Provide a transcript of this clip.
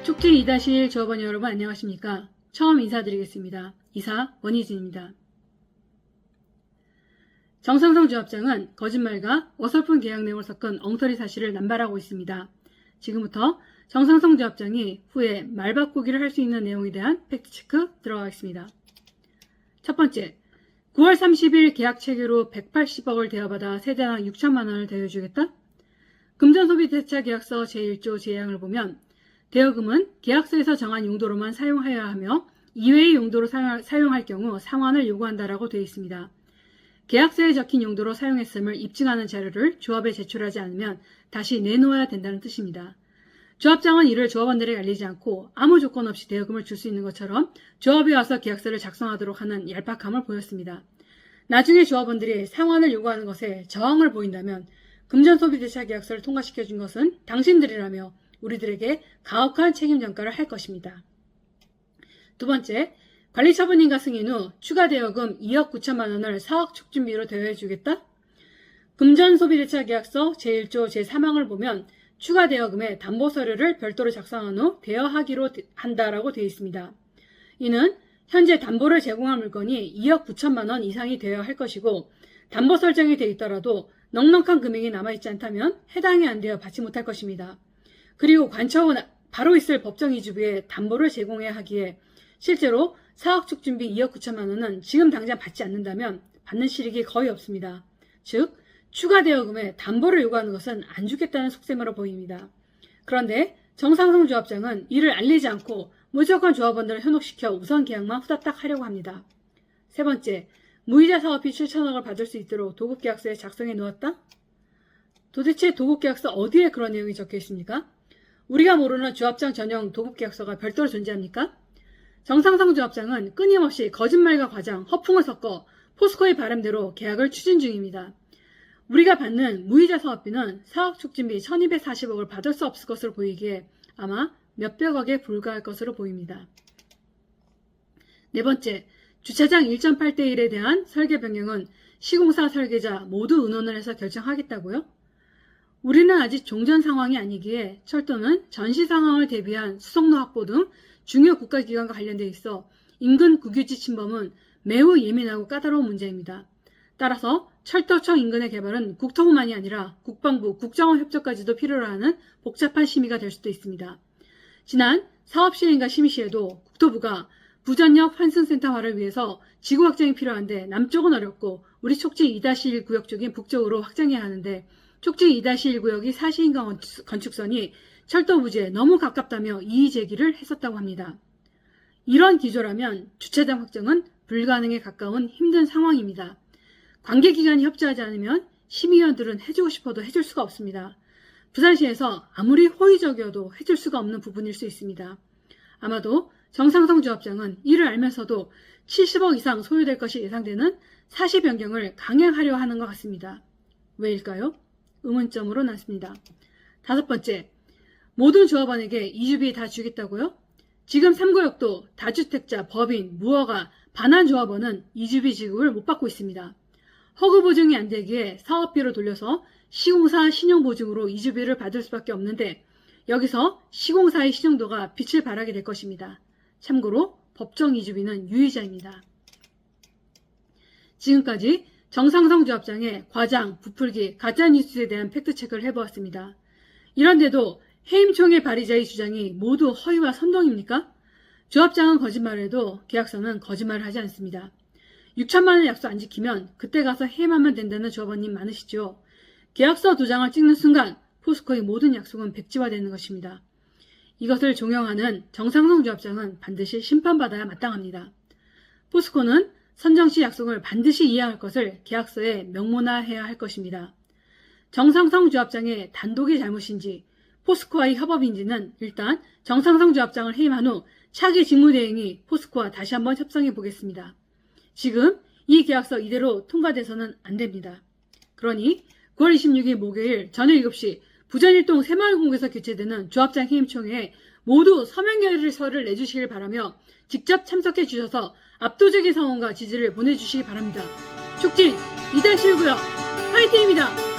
축제 2-1 조합원 여러분 안녕하십니까? 처음 인사드리겠습니다. 이사 원희진입니다. 정상성 조합장은 거짓말과 어설픈 계약 내용을 섞은 엉터리 사실을 남발하고 있습니다. 지금부터 정상성 조합장이 후에 말 바꾸기를 할 수 있는 내용에 대한 팩트체크 들어가겠습니다. 첫 번째, 9월 30일 계약 체계로 180억을 대여받아 세대당 6천만원을 대여해주겠다? 금전소비대차 계약서 제1조 제2항을 보면 대여금은 계약서에서 정한 용도로만 사용하여야 하며 이외의 용도로 사용할 경우 상환을 요구한다라고 되어 있습니다. 계약서에 적힌 용도로 사용했음을 입증하는 자료를 조합에 제출하지 않으면 다시 내놓아야 된다는 뜻입니다. 조합장은 이를 조합원들에게 알리지 않고 아무 조건 없이 대여금을 줄 수 있는 것처럼 조합에 와서 계약서를 작성하도록 하는 얄팍함을 보였습니다. 나중에 조합원들이 상환을 요구하는 것에 저항을 보인다면 금전소비대차 계약서를 통과시켜준 것은 당신들이라며 우리들에게 가혹한 책임 전가를 할 것입니다. 두 번째, 관리처분인가 승인 후 추가 대여금 2억 9천만 원을 사업 촉진비로 대여해주겠다? 금전소비대차 계약서 제1조 제3항을 보면 추가 대여금에 담보 서류를 별도로 작성한 후 대여하기로 한다라고 되어 있습니다. 이는 현재 담보를 제공할 물건이 2억 9천만 원 이상이 되어야 할 것이고 담보 설정이 되어 있더라도 넉넉한 금액이 남아있지 않다면 해당이 안 되어 받지 못할 것입니다. 그리고 관청은 바로 있을 법정 이주비에 담보를 제공해야 하기에 실제로 사업 촉진비 2억 9천만 원은 지금 당장 받지 않는다면 받는 실익이 거의 없습니다. 즉, 추가 대여금에 담보를 요구하는 것은 안 주겠다는 속셈으로 보입니다. 그런데 정상성 조합장은 이를 알리지 않고 무조건 조합원들을 현혹시켜 우선 계약만 후다닥 하려고 합니다. 세 번째, 무이자 사업비 7천억을 받을 수 있도록 도급계약서에 작성해 놓았다? 도대체 도급계약서 어디에 그런 내용이 적혀 있습니까? 우리가 모르는 조합장 전용 도급계약서가 별도로 존재합니까? 정상성 조합장은 끊임없이 거짓말과 과장, 허풍을 섞어 포스코의 바람대로 계약을 추진 중입니다. 우리가 받는 무이자 사업비는 사업 촉진비 1240억을 받을 수 없을 것으로 보이기에 아마 몇백억에 불과할 것으로 보입니다. 네 번째, 주차장 1.8대1에 대한 설계 변경은 시공사 설계자 모두 의논을 해서 결정하겠다고요? 우리는 아직 종전 상황이 아니기에 철도는 전시 상황을 대비한 수송로 확보 등 중요 국가기관과 관련돼 있어 인근 국유지 침범은 매우 예민하고 까다로운 문제입니다. 따라서 철도청 인근의 개발은 국토부만이 아니라 국방부, 국정원 협조까지도 필요로 하는 복잡한 심의가 될 수도 있습니다. 지난 사업시행과 심의시에도 국토부가 부전역 환승센터화를 위해서 지구 확장이 필요한데 남쪽은 어렵고 우리 촉지 2-1 구역 쪽인 북쪽으로 확장해야 하는데 촉지 2-1 구역이 사시인가 건축선이 철도 부지에 너무 가깝다며 이의 제기를 했었다고 합니다. 이런 기조라면 주차장 확정은 불가능에 가까운 힘든 상황입니다. 관계기관이 협조하지 않으면 심의위원들은 해주고 싶어도 해줄 수가 없습니다. 부산시에서 아무리 호의적이어도 해줄 수가 없는 부분일 수 있습니다. 아마도 정상성 조합장은 이를 알면서도 70억 이상 소요될 것이 예상되는 사시 변경을 강행하려 하는 것 같습니다. 왜일까요? 의문점으로 났습니다. 다섯 번째, 모든 조합원에게 이주비 다 주겠다고요? 지금 3구역도 다주택자, 법인, 무허가, 반환 조합원은 이주비 지급을 못 받고 있습니다. 허구 보증이 안 되기에 사업비로 돌려서 시공사 신용보증으로 이주비를 받을 수밖에 없는데 여기서 시공사의 신용도가 빛을 발하게 될 것입니다. 참고로 법정 이주비는 유의자입니다. 지금까지 정상성 조합장의 과장, 부풀기, 가짜뉴스에 대한 팩트체크를 해보았습니다. 이런데도 해임총회 발의자의 주장이 모두 허위와 선동입니까? 조합장은 거짓말을 해도 계약서는 거짓말을 하지 않습니다. 6천만 원 약속 안 지키면 그때 가서 해임하면 된다는 조합원님 많으시죠? 계약서 도장을 찍는 순간 포스코의 모든 약속은 백지화되는 것입니다. 이것을 종용하는 정상성 조합장은 반드시 심판받아야 마땅합니다. 포스코는 선정시 약속을 반드시 이행할 것을 계약서에 명문화해야 할 것입니다. 정상성 조합장의 단독의 잘못인지 포스코와의 협업인지는 일단 정상성 조합장을 해임한 후 차기 직무대행이 포스코와 다시 한번 협상해 보겠습니다. 지금 이 계약서 이대로 통과돼서는 안 됩니다. 그러니 9월 26일 목요일 저녁 7시 부전일동 새마을공구에서 개최되는 조합장 해임총회에 모두 서명결의서를 내주시길 바라며 직접 참석해 주셔서 압도적인 성원과 지지를 보내주시기 바랍니다. 촉진 2-1구역 화이팅입니다.